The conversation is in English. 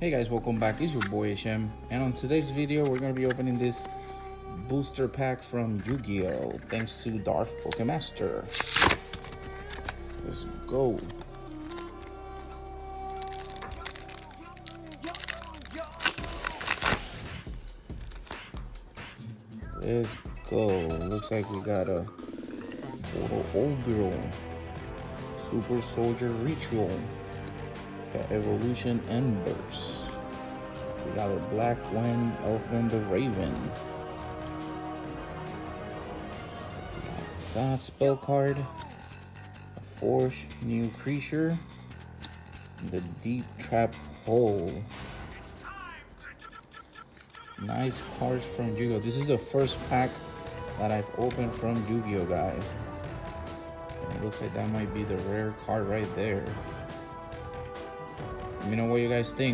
Hey guys, welcome back. It's your boy HM, and on today's video we're going to be opening this booster pack from Yugioh thanks to Darth Pokemaster. Let's go. Let's go. Looks like we got a Oberon Super Soldier Ritual, got Evolution Embers. We got a Black Wind Elfin the Raven. Got a spell card, a Forge New Creature, the Deep Trap Hole. Nice cards from Yugioh. This is the first pack that I've opened from Yugioh, guys. And it looks like that might be the rare card right there. Let me know what you guys think.